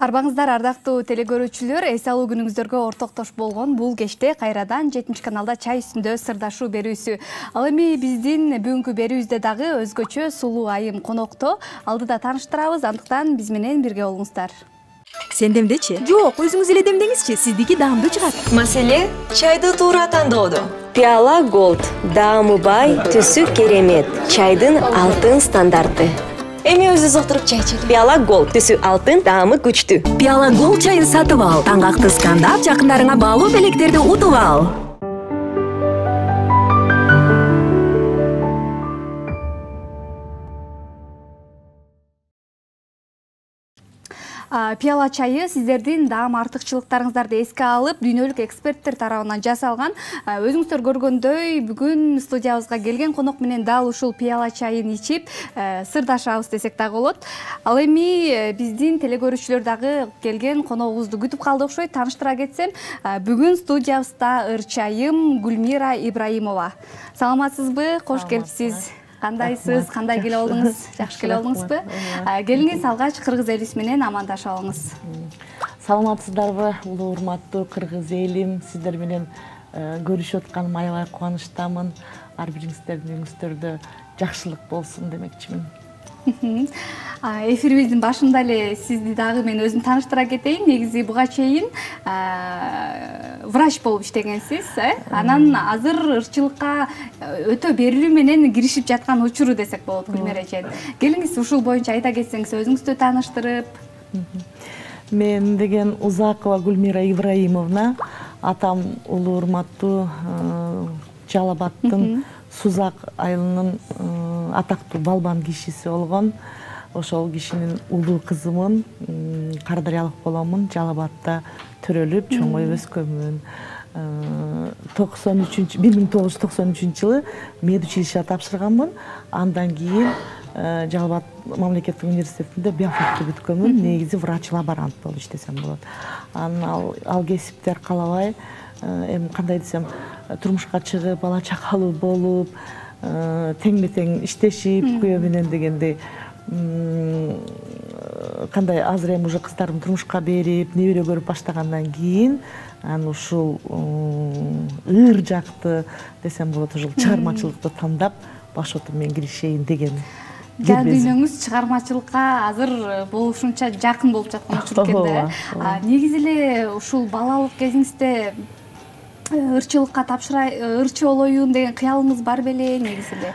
Арбаңыздар ардактуу телекөрүүчүлөр, эс алуу күнүңүздөргө ортоктош болгон бул кечте кайрадан 7 каналда чай үстүндө сырдашуу берүүсү. Ал эми биздин бүгүнкү берүүбүздө дагы өзгөчө сулуу айым конокто. Алдыда тааныштырабыз, андыктан биз менен бирге болуңуздар. Сен демдечи? Жок, өзүңүз эле демдеңизчи, сиздики даамдуу чыгат. Маселе чайды туура тандоодо. Пиала Голд, даамы бай, түсү керемет. Чайдын алтын стандарты. Эми өзүбүз отуруп чай ичели. Пиала Голд, түсү алтын, даамы күчтүү. Пиала Голд чайын сатып ал. Таңгакты скандап, жакындарыңа баалуу белектерди утуп ал. Пиала чайы сиздердин даам артыкчылыктарыңыздарды эске алып, дүйнөлүк эксперттер тарабынан жасалган. Өзүңүздөр көргөндөй, бүгүн студиябызга келген конок менен дал ушул пиала чайын ичип, сырдашабыз десек дагы болот. Ал эми биздин телекөрүүчүлөр дагы келген коногубузду күтүп калды окшойт. Тааныштыра кетсем, бүгүн студиябызда ырчайым Гүлмира Ибраимова. Саламатсызбы? Кош келипсиз. Кандайсыз? Кандай келе болдуңуз? Жакшы келе болдуңузбу? Келиңиз алгач кыргыз элибиз менен амандашып алыңыз. Саламатсыздарбы, улуу урматтуу кыргыз элим, сиздер менен көрүшүп атканыма аябай кубанычтамын. Ар бириңиздердин үйүңүздөрдө жакшылык болсун демекчимин. Эфирибиздин башында эле сизди дагы мен өзүм тааныштыра кетейин. Негизи буга чейин врач болуп иштегенсиз, анан азыр ырчылыкка өтө берилүү менен киришип жаткан учуру десек болот, Гүлмира эжен. Келиңиз ушул боюнча айта кетсеңиз, өзүңүздү тааныштырып. Мен деген Узакова Гүлмира Ибраимовна, атам улуу урматтуу Жалал Абадтын Сузак айылынын атактуу балбан кишиси болгон. Ошол кишинин улуу кызымын, кардарыялык боломун, Жалал Абадта төрөлүп, чоңоюп өскөнмүн. 1993 жылы медучилища тапшырганмын. Андан кийин Жалал Абад мамлекеттик университетинде биофакты бүткөнмүн. Негизи врач-лаборант болуп иштесем болот. Анан ал кесиптер калабай, эми кандай десем, турмушка чыгып, бала чакалуу болуп, тең-тең иштешип, күйөө менен дегендей, кандай азыр эми уже кыздарым турмушка берип, небере көрүп баштагандан кийин, анан ушул ыр жакты десем болот, ушул чыгармачылыкты тандап, баш отум менен киришейин деген. Жан дүйнөңүз чыгармачылыкка азыр болушунча жакын болуп жаткан учур экен да. Негизи эле ушул балалык кезиңизде ырчылыкка ырчы болоюн деген кыялыңыз бар беле негизи эле?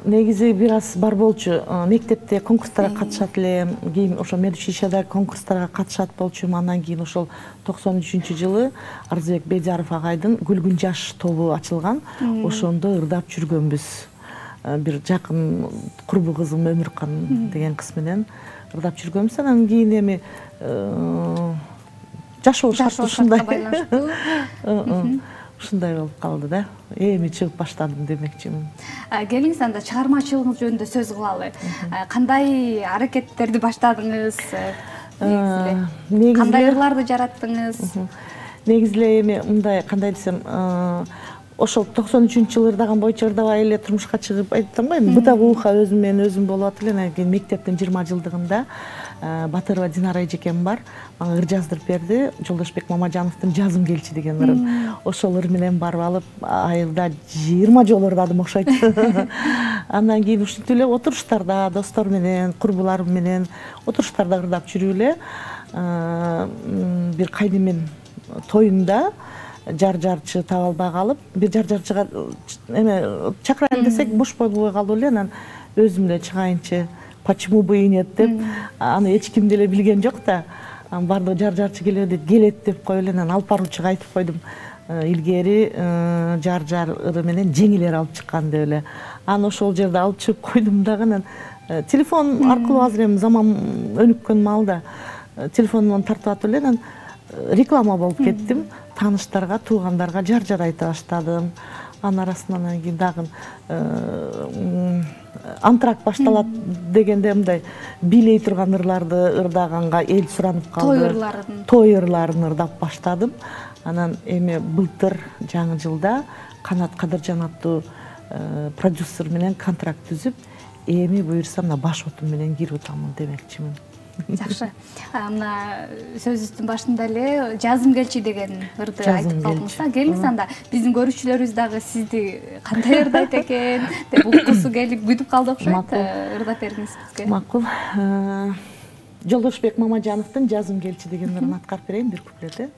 Негизи бир аз бар болчу. Мектепте конкурстарга катышат элем, кийин ошо медучилищеде конкурстарга катышат болчумун. Андан кийин ошол 93 жылы Арзыбек Бедияров агайдын Гүлгүн жаш тобу ачылган. Ошондо ырдап жүргөнбүз. Бир жакын курбу кызым Өмүркан деген кыз менен ырдап жүргөнбүз. Анан кийин эми жашоо шарты ушундай болуп калды да. Эми чыгып баштадым демекчимин. Келиңиз анда чыгармачылыгыңыз жөнүндө сөз кылалы. Кандай аракеттерди баштадыңыз? Кандай ырларды жараттыңыз? Негизи эле эми мындай, кандай десем, ошол 93-жылы ырдаган боюнча ырдабай эле турмушка чыгып айтам го, эми быта бууха өзүм менен өзүм болуп атып эле. Анан кийин мектептин 20 жылдыгында Батырова Динара эжекем бар, мага ыр жаздырып берди. Жолдошбек Мамажановдун Жазым келчи деген ырын. Ошол ыр менен барып алып, айылда 20 жолу ырдадым окшойт. Андан кийин ушинтип эле отуруштарда, достор менен, курбуларым менен отуруштарда ырдап жүрүп эле бир кайнемем тоюнда жар-жарчы таба албай калып, бир жар-жарчыга эме чакырайын десек бош болбой калып эле, анан өзүм эле чыгайынчы, почему бы и нет деп, аны эч ким деле билген жок да. Барды жар-жарчы келет деп коюп эле, анан алып баруучуга айтып койдум. Илгери жар-жар ыры менен жеңилер алып чыккан деп эле. Аны ошол жерде алып чыгып койдум дагы, анан телефон аркылуу азыр эми заман өнүккөн маалда телефонуман тартып атып эле, анан реклама болуп кеттим. Тааныштарга, туугандарга жар-жар айта баштадым. Анын арасынан анан кийин дагы антрак башталат дегенде мындай бийлей турган ырларды ырдаганга эл суранып калды. Той ырларын ырдап баштадым. Анан эми былтыр жаңы жылда Канат Кадыржан аттуу продюсер менен контракт түзүп, эми буюрса мына баш отум менен кирип атамын демекчимин. Жакшы. Мына сөзүбүздүн башында эле жазым келчи деген ырды айтып калдыңыз да. Келиңиз анда биздин көрүүчүлөрүбүз дагы сизди кандай ырды айт экен деп уккусу келип күтүп калды окшойт. Ырдап бериңиз бизге. Макул. Жолдошбек Мамажановдун жазым келчи деген ырын аткарып берейин бир куплети.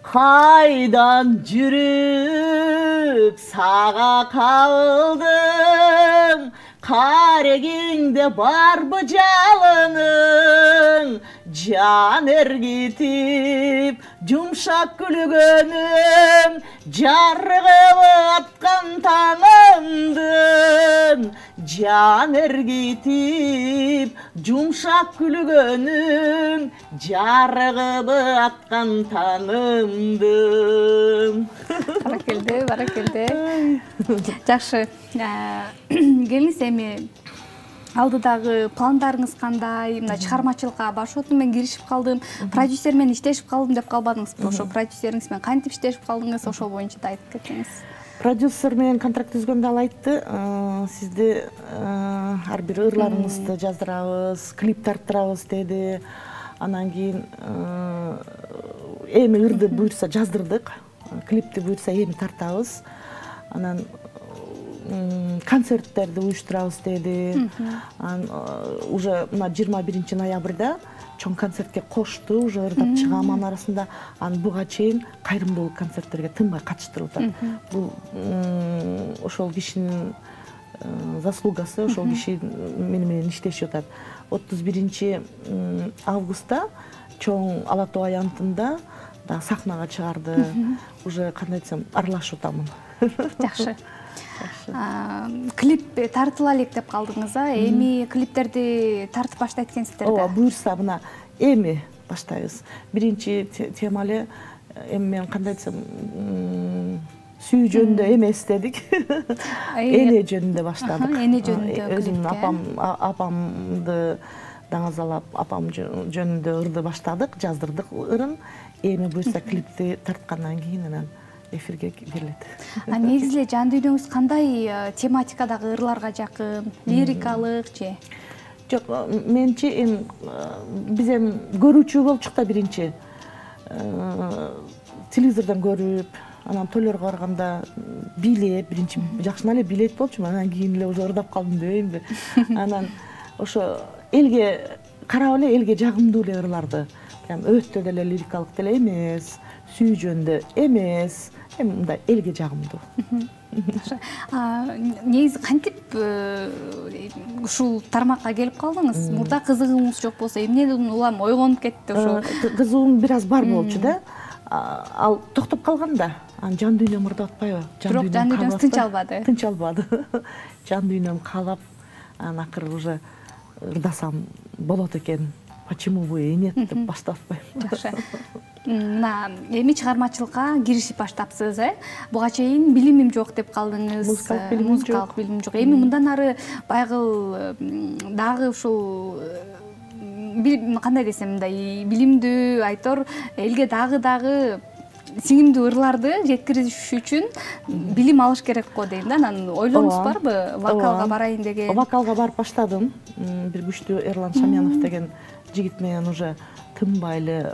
Kaydan жүрүп сага калдым, карегиңде барбы жалының, жан эргитип, жумшак күлгөнүм, жарыгып аткан таңымдын, жан эргитип, жумшак күлгөнүм, жарыгып аткан таңымдын. Баракелде. Жакшы. Келиңиз эми алдыдагы пландарыңыз кандай? Мына чыгармачылыкка башоту менен киришип калдым, продюсер менен иштешип калдым деп калбадыңызбы? Ошо продюсериңиз менен кантип иштешип калдыңыз? Ошол боюнча да айтып кетсеңиз. Продюсер менен контракт түзгөндө ал айтты, сизди ар бир ырларыңызды жаздырабыз, клип тарттырабыз деди. Анан кийин эми ырды буйрса жаздырдык, клипти буйрса эми тартабыз. Анан концерттерди уюштурабыз деди. Уже мына 21 ноябрда чоң концертке кошту, уже ырдап чыгам анын арасында. Анан буга чейин кайрымдуулук концерттерге тынбай катыштырып атат. Бул ошол кишинин заслугасы, ошол киши менен иштешип атат. 31 августта чоң Ала Тоо аянтында да сахнага чыгарды. Уже кандай десем, аралашып атамын. Жакшы. Клип тартыла элек деп калдыңыз, эми клиптерди тартып баштайт экенсиздер да. Ооба, буйрса мына эми баштайбыз. Биринчи тема эле эми мен кандай десем, сүйүү жөнүндө эмес дедик. Эне жөнүндө баштадык. Эне жөнүндө өзүмдүн апамды даңазалап, апам жөнүндө ырды баштадык, жаздырдык ырын. Эми буйрса клипти тарткандан кийин анан эфирге берилет. Негизи эле жан дүйнөңүз кандай тематикадагы ырларга жакын? Лирикалык же? Жок, менчи эми биз эми көрүүчү болчук да биринчи. Телевизордон көрүп, анан тойлорго барганда бийлеп, биринчи жакшына эле бийлейт болчумун, анан кийин эле уже ырдап калдым дебейинби. Анан ошо элге карап эле элге жагымдуу эле ырларды, прям өтө деле лирикалык деле эмес, сүйүү жөнүндө эмес, эми мындай элге жагымдуу. Негизи кантип ушул тармакка келип калдыңыз? Мурда кызыгыңыз жок болсо, эмнеден улам ойгонуп кетти ошо? Кызыгым бир аз бар болчу да. Ал токтоп калганда, жан дүйнөм ырдап атпайбы? Бирок жан дүйнөңүз тынчалбады. Тынчалбады. Жан дүйнөм каалап, акыры уже ырдасам болот экен. Почему бы и нет деп баштап атпайбы. Жакшы. Мына эми чыгармачылыкка киришип баштапсыз, Буга чейин билимим жок деп калдыңыз. Музыкалык билимим жок. Эми мындан ары байгыл дагы ушул кандай десем, мындай билимдүү, айтор элге дагы сиңимдүү ырларды жеткириш үчүн билим алыш керек го дейм да. Анан ойлоруңуз барбы? Вокалга барайын деген. Вокалга барып баштадым. Бир күчтүү Эрлан Шамянов деген жигит менен уже тынбай эле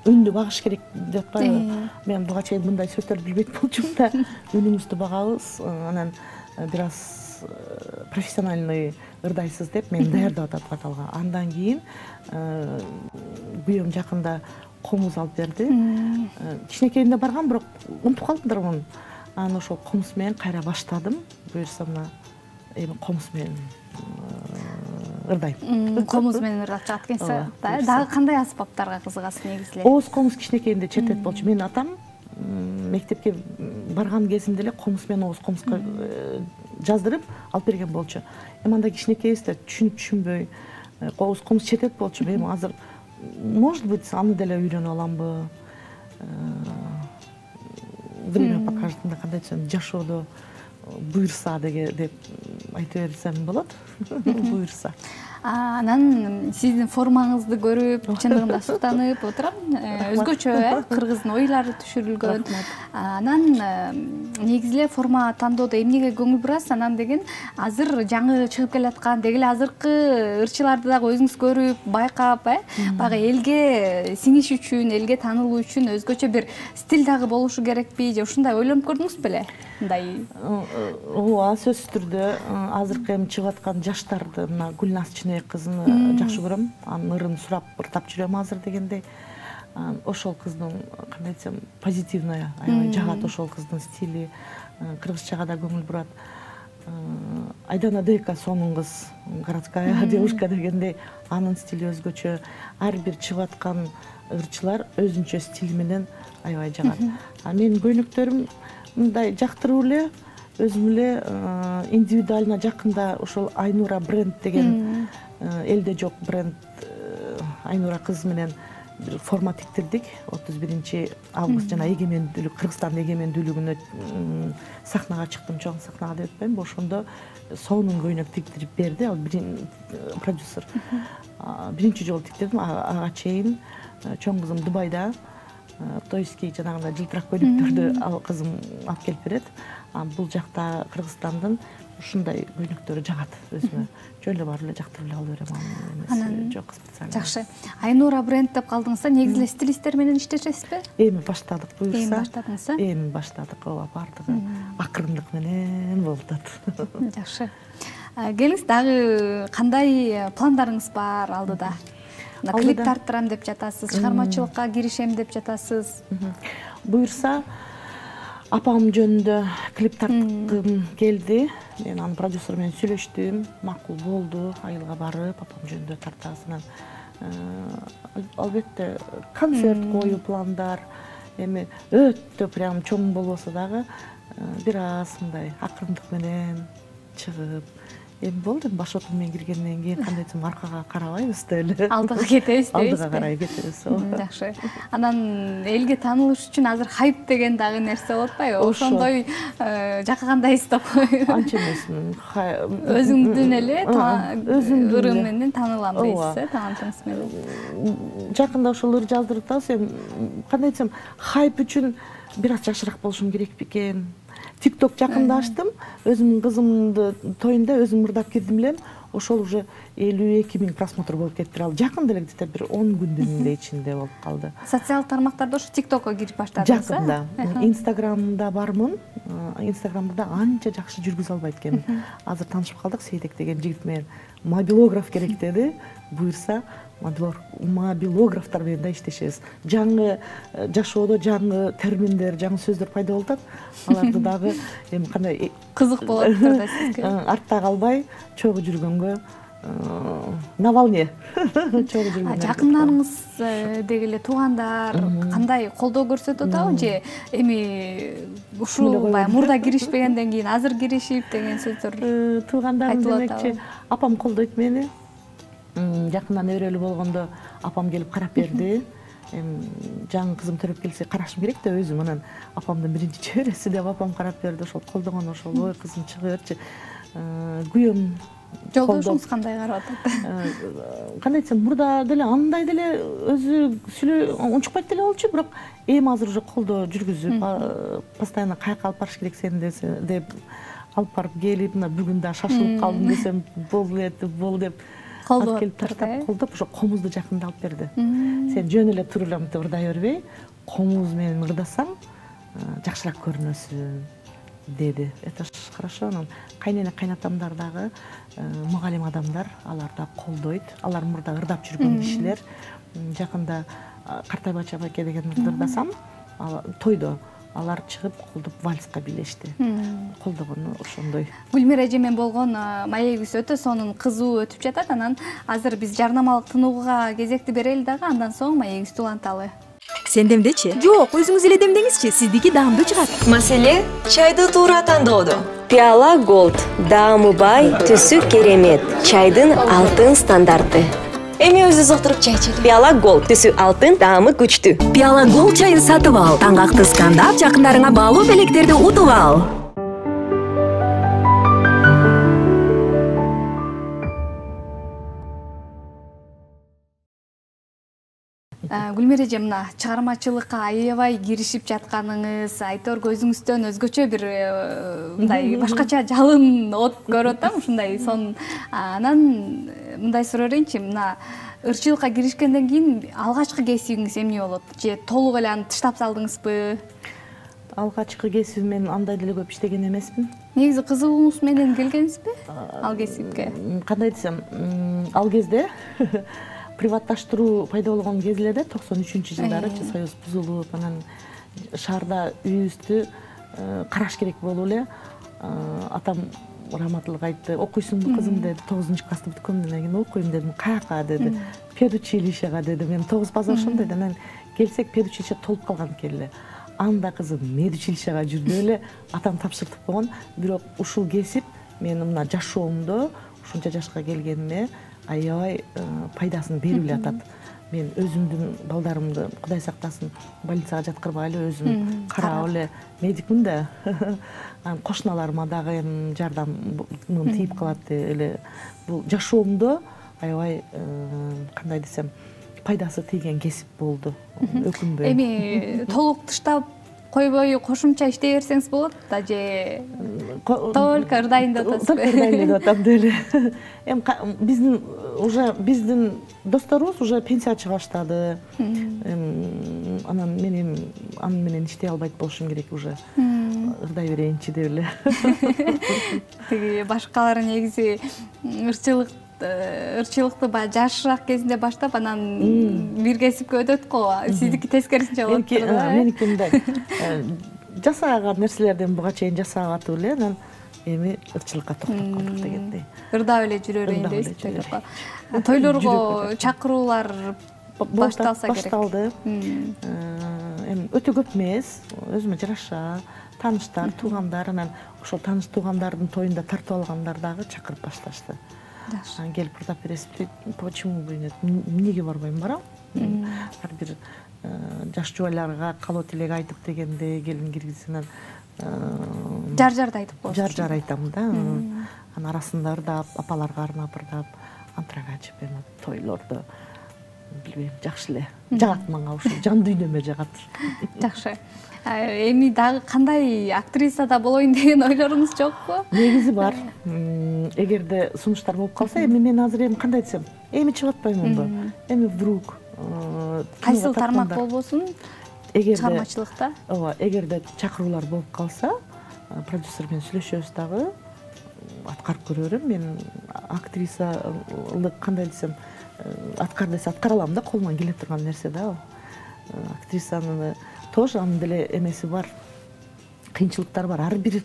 үндү багыш керек деп атпайбы? Мен буга чейин мындай сөздөрдү билбейт болчумун да. Үнүңүздү багабыз, анан бир аз профессиональный ырдайсыз деп мен даярдап атат вокалга. Андан кийин күйөөм жакында комуз алып берди. Кичинекейинде баргам, бирок унутуп калдымдырмын. Анан ошол комуз менен кайра баштадым. Буюрса мына эми комуз менен ырдайм. Комуз менен ырдап чыгат экенсиз. Дагы кандай аспаптарга кызыгасыз негизи эле? Ооз комуз кичинекейинде четет болчу. Менин атам мектепке барган кезинде эле комуз менен ооз комузга жаздырып алып берген болчу. Эми анда кичинекейбизде түшүнбөй ооз комуз четет болчу. Эми азыр может быть аны деле үйрөнүп аламбы? Время покажет, кандай десем, жашоодо буйрса деп айта берсем болот. Буйрса. Анан сиздин формаңызды көрүп, чындыгында суктанып отурам. Өзгөчө кыргыздын ойлору түшүрүлгөн. Анан негизи эле форма тандоодо эмнеге көңүл бурасыз? Анан деген азыр жаңы чыгып келаткан, деги эле азыркы ырчыларды дагы өзүңүз көрүп, байкап, баягы элге сиңиш үчүн, элге таанылуу үчүн өзгөчө бир стиль дагы болушу керекпи? Же ушундай ойлонуп көрдүңүз беле? Мындай. Ооба, сөзсүз түрдө азыркы эми чыгып аткан жаштарды, мына Гүлназ Чыныбек кызын жакшы көрөм. Анын ырын сурап ыртап жүрөм азыр дегендей. Ошол кыздын кандай десем, позитивная, аябай жагат ошол кыздын стили. Кыргызчага да көңүл бурат. Айдана Дейка сонун кыз, городская девушка дегендей, анын стили өзгөчө. Ар бир чыгып аткан ырчылар өзүнчө стили менен аябай жагат. Менин көйнөктөрүм мындай жактыруу эле, өзүм эле индивидуально жакында ошол Айнура бренд деген элде жок бренд Айнура кыз менен форма тиктирдик. 31-август жана эгемендүүлүк, Кыргызстандын эгемендүүлүгүнө сахнага чыктым, чоң сахнага деп атпайм, ошондо сонун көйнөк тиктирип берди. Ал продюсер. Биринчи жолу тиктирдим, ага чейин чоң кызым Дубайда тойский жанагындай жылтырак көйнөктөрдү ал кызым алып келип берет. Бул жакта Кыргызстандын ушундай көйнөктөрү жагат өзүмө. Жөн эле барып эле жактырып эле алып берем. Анан жок специально. Жакшы. Айнура бренд деп калдыңыз да, негизи эле стилисттер менен иштешесизби? Эми баштадык буюрса. Эми баштадыңыз, Эми баштадык, ооба, бардыгы акырындык менен болуп атат. Жакшы. Келиңиз, дагы кандай пландарыңыз бар алдыда? Клип тарттырам деп жатасыз, чыгармачылыкка киришем деп жатасыз. Буюрса, апам жөнүндө клип тарткым келди. Мен анын продюсеру менен сүйлөштүм, макул болду, айылга барып, апам жөнүндө тартасынан. Албетте, концерт коюу пландар, эми өтө прям чоң болбосо дагы, бир аз мындай акырындык менен чыгып, эми болду, башотум менен киргенден кийин кандай десем, аркага карабайбыз да эле. Алдыга кетебиз дейсизби? Алдыга карай кетебиз. Жакшы. Анан элге таанылыш үчүн азыр хайп деген дагы нерсе болуп атпайбы? Ошондой жаккандайсыз да койбойбу? Анча эмесмин. Өзүңдүн эле ырым менен таанылам дейсиз, талантыңыз менен. Жакында ошол ыр жаздырып атабыз, эми кандай десем, хайп үчүн бир аз жакшыраак болушум керек бекен. TikTok жакында ачтым, өзүмдүн кызымды тоюнда өзүм ырдап кирдим элем. Ошол уже 52.000 просмотр болуп кетти. Ал жакында эле где-то бир 10 күндүн ичинде болуп калды. Социалдык тармактарда ошо TikTokко кирип баштадыңыз? Жакында. Инстаграмда бармын. Инстаграмда да анча жакшы жүргүзө албайт экенмин. Азыр таанышып калдык, Сейдек деген жигит менен. Мобилограф керек деди. Буюрса, мобилографтар менен да иштешебиз. Жаңы жашоодо жаңы терминдер, жаңы сөздөр пайда болуп атат. Аларды дагы эми кандай кызык болот да сизге. Артта калбай, чогуу жүргөнгө на волне. Чогуу жүргөнгө. Жакындарыңыз деги эле туугандар кандай колдоо көрсөтүп атабы же эми ушул баягы мурда киришпегенден кийин азыр киришип деген сөздөр? Туугандарым демекчи, апам колдойт мени. Жакында неберелүү болгондо апам келип карап берди. Жаңы кызым төрөп келсе карашым керек деп өзүм, анан апамдын биринчи чөбөрөсү деп апам карап берди. Ошол колдогон, ошол ой кызым чыга берчи. Күйөөм жолдошуңуз кандай карап атат? Кандай десем, мурда деле андай деле өзү сүйлөй унчукпайт деле болчу, бирок эми азыр уже колдоо жүргүзүп, постоянно каяка алып барыш керек сени деп алып барып келип, мына бүгүн да шашылып калдым десем, бол деп алып келип таштап колдоп, ошо комузду жакында алып берди. Сен жөн эле туруп эле мынтип ырдай бербей, комуз менен ырдасаң, жакшыраак көрүнөсүң деди. Это хорошо. Анан кайнене кайнатамдар дагы мугалим адамдар, алар да колдойт. Алар мурда ырдап жүргөн кишилер. Жакында Картайбач абаке деген ырдасам, тойдо алар чыгып колдоп вальска бийлешти. Колдогону ошондой. Гүлмира эже менен болгон маегибиз өтө сонун кызуу өтүп жатат. Анан азыр биз жарнамалык тынууга кезекти берели дагы, андан соң маегибизди уланталы. Сен демдечи? Жок, өзүңүз эле демдеңизчи, сиздики даамдуу чыгат. Маселе чайды туура тандоодо. Пиала Gold, даамы бай, түсү керемет, чайдын алтын стандарты. Эми өзүбүз отуруп чай ичели. Пиала Gold, түсү алтын, даамы күчтүү. Пиала Gold чайын сатып ал, таңгакты скандап, жакындарыңа баалуу белектерди утуп ал. Гүлмир эже, мына чыгармачылыкка аябай киришип жатканыңыз, айторго өзүңүздөн өзгөчө бир мындай башкача жалын от көрүп атам, ушундай сон. Анан мындай сурайынчы, мына ырчылыкка киришкенден кийин алгачкы кесибиңиз эмне болот? Же толук эле аны таштап салдыңызбы? Алгачкы кесип мен андай деле көп иштеген эмесмин. Негизи кызыгуңуз менен келгенсизби ал кесипке? Кандай десем, ал кезде приватташтыруу пайда болгон кезлерде 93-жылдары Союз бузулуп, анан шаарда үйүбүздү караш керек болуп эле атам раматылык айтты, окуйсуңбу кызым деди, 9-класты бүткөмдөн кийин окуйм дедим. Каяка деди, педучилищега деди. Мен 9 база ошондой да, мен келсек педучилище толуп калган экен эле. Анда кызым медучилищега жүрдү эле, атам тапшыртып койгон. Бирок ушул кесип мен мына жашоомдо, ушунча жашка келгениме аябай пайдасын берип эле атат. Мен өзүмдүн балдарымды, Кудай сактасын, больницага жаткырбай эле өзүм карап эле медикмин да. Кошуналарыма дагы жардамым тийип калат эле. Бул жашоомдо аябай кандай десем, пайдасы тийген кесип болду. Өкүнбөйм. Эми толук таштап койбой кошумча иштей берсеңиз болот да, же только ырдайын деп атасызбы? Только ырдайын деп атам деле. Эми биздин досторубуз уже пенсияга чыга баштады. Анан мен аны менен иштей албайт болушум керек уже. Ырдай берейинчи деп эле. Тиги башкалар негизи ырчылыкты баягы жашыраак кезинде баштап, анан бир кесипке өтөт го. Сиздики тескерисинче болот да. Меники мындай. Жасаган нерселерден буга чейин жасап атып эле, анан эми ырчылыкка токтоп калдык дегендей. Ырдап эле жүрө берейин дейсизби? Тойлорго чакыруулар башталса керек. Башталды. Эми өтө көп эмес, өзүмө жараша, тааныштар, туугандар, анан ошол тааныш туугандардын тоюнда тартып алгандар дагы чакырып башташты. Келип ырдап бересизби? Почему бы нет? Эмнеге барбайм, барам. Ар бир жаш жубайларга калоо тилек айтып дегенде келин киргизинен жар-жарды айтып коесуз. Жар-жар айтам да. Анын арасында ырдап, апаларга арнап ырдап, антрагачып эми тойлордо билбейм, жакшы эле. Жагат мага ушул жан дүйнөмө жагат. Жакшы. Эми дагы кандай актрисада болоюн деген ойлоруңуз жокпу? Негизи бар. Эгерде сунуштар болуп калса, эми мен азыр эми кандай десем, эми чыгып атпаймынбы? Эми вдруг кайсыл тармак болбосун чыгармачылыкта? Ооба, эгерде чакыруулар болуп калса, продюсер менен сүйлөшөбүз дагы, аткарып көрө берем. Мен актрисалык кандай десем, аткар десе аткара алам да, колуман келе турган нерсе да. Актрисанын тоже анын деле эмеси бар, кыйынчылыктары бар. Ар бир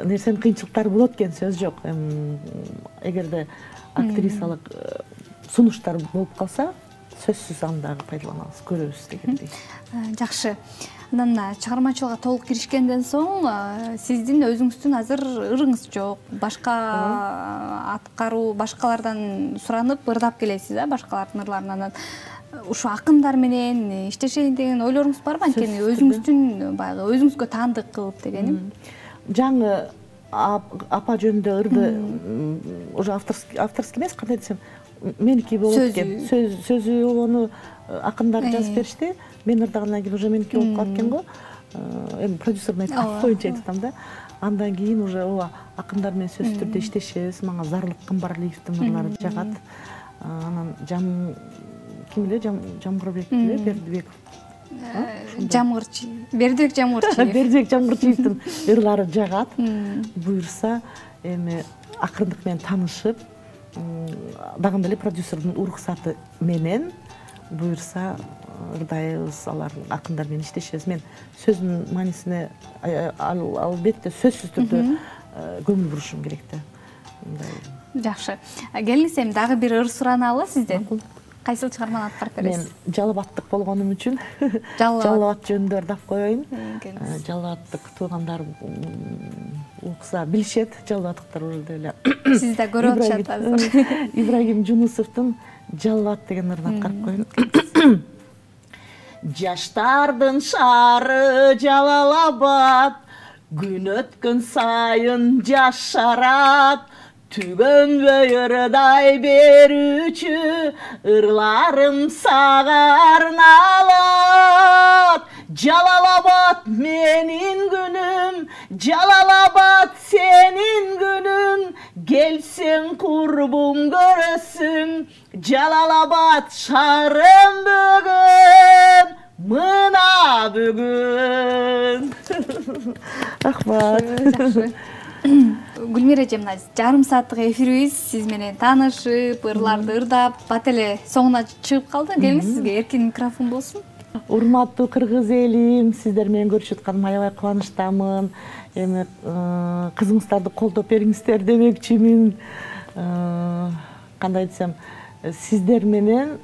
нерсенин кыйынчылыктары болот экен, сөз жок. Эгерде актрисалык сунуштар болуп калса, сөзсүз аны дагы пайдаланабыз, көрөбүз дегендей. Жакшы. Анан чыгармачылыкка толук киришкенден соң сиздин өзүңүздүн азыр ырыңыз жок. Башка аткаруу, башкалардан суранып ырдап келесиз, башкалардын ырларын. Ушу акындар менен иштешейин деген ойлоруңуз барбы? Анткени өзүңүздүн баягы өзүңүзгө таандык кылып дегеним. Жаңы апа жөнүндө ырды уже авторский эмес, кандай десем, меники болот экен. Сөзү ону акындар жазып беришти. Мен ырдагандан кийин уже меники болуп калат экен го. Эми продюсердин айткан боюнча айтып атам да. Андан кийин уже ооба акындар менен сөзсүз түрдө иштешебиз. Мага Зарлык Кымбарлиевдин ырлары жагат. Анан ким эле, Жамгырбек эле, Бердибеков. Бердибек Жамгырчиев. Бердибек Жамгырчиевдин ырлары жагат. Буюрса, эми акырындык менен таанышып, дагы эле продюсердин уруксаты менен буюрса ырдайбыз, алар акындар менен иштешебиз. Мен сөздүн маанисине албетте сөзсүз түрдө көңүл бурушум керек да. Жакшы. Келиңиз, эми дагы бир ыр сураналы сизден. Кайсыл чыгарманы аткарып бересиз? Мен жалбаттык болгонум үчүн жалбат жөнүндө ырдап коеюн. Жалбаттык туугандарым укса билишет, жалбаттыктар уже деле. Сиз да көрүп атышат азыр. Ибрагим Жунусовдун Жалбат деген ырын аткарып коеюн. Жаштардын шаары Жалал Абад, күн өткөн сайын жашарат, Tügönböy ырдай берүүчү ырларым сага арналат. Жалалабад менин күнүм, Жалалабад сенин күнүң, келсең курбум көрөсүң, Жалалабад шаарым бүгүн, мына бүгүн. Рахмат. Гүлмира эже, мына жарым сааттык эфирибиз сиз менен таанышып, ырларды ырдап, бат эле соңуна чыгып калды. Келиңиз, сизге эркин микрофон болсун. Урматтуу кыргыз элим, сиздер менен көрүшүп атканыма аябай кубанычтамын. Эми кызыңыздарды колдоп бериңиздер демекчимин. Кандай десем, сиздер менен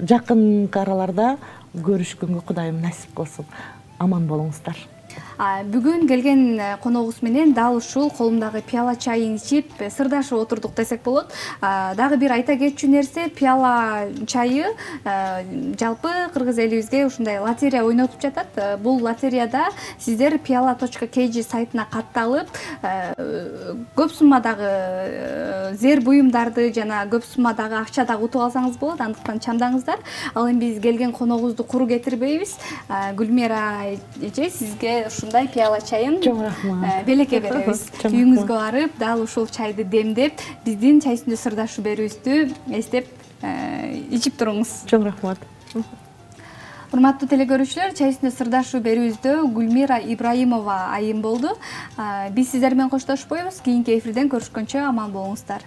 жакынкы араларда көрүшкөнгө Кудайым насип кылсын. Аман болуңуздар. Бүгүн келген коногубуз менен дал ушул колумдагы пияла чайын ичип сырдашып отурдук десек болот. Дагы бир айта кетчү нерсе, пияла чайы жалпы кыргыз элибизге ушундай лотерея ойнотуп жатат. Бул лотереяда сиздер piyala.kg сайтына катталып, көп суммадагы зер буюмдарды жана көп суммадагы акча дагы утуп алсаңыз болот. Андыктан чамдаңыздар. Ал эми биз келген коногубузду куру кетирбейбиз. Гүлмира эже, сизге ушундай пияла чайын белекке беребиз. Үйүңүзгө барып, дал ушул чайды демдеп, биздин чай үстүндө сырдашуу берүүбүздү эстеп ичип туруңуз. Чоң рахмат. Урматтуу телекөрүүчүлөр, чай үстүндө сырдашуу берүүбүздө Гүлмира Ибраимова айым болду. Биз сиздер менен коштошпойбуз. Кийинки эфирден көрүшкөнчө аман болуңуздар.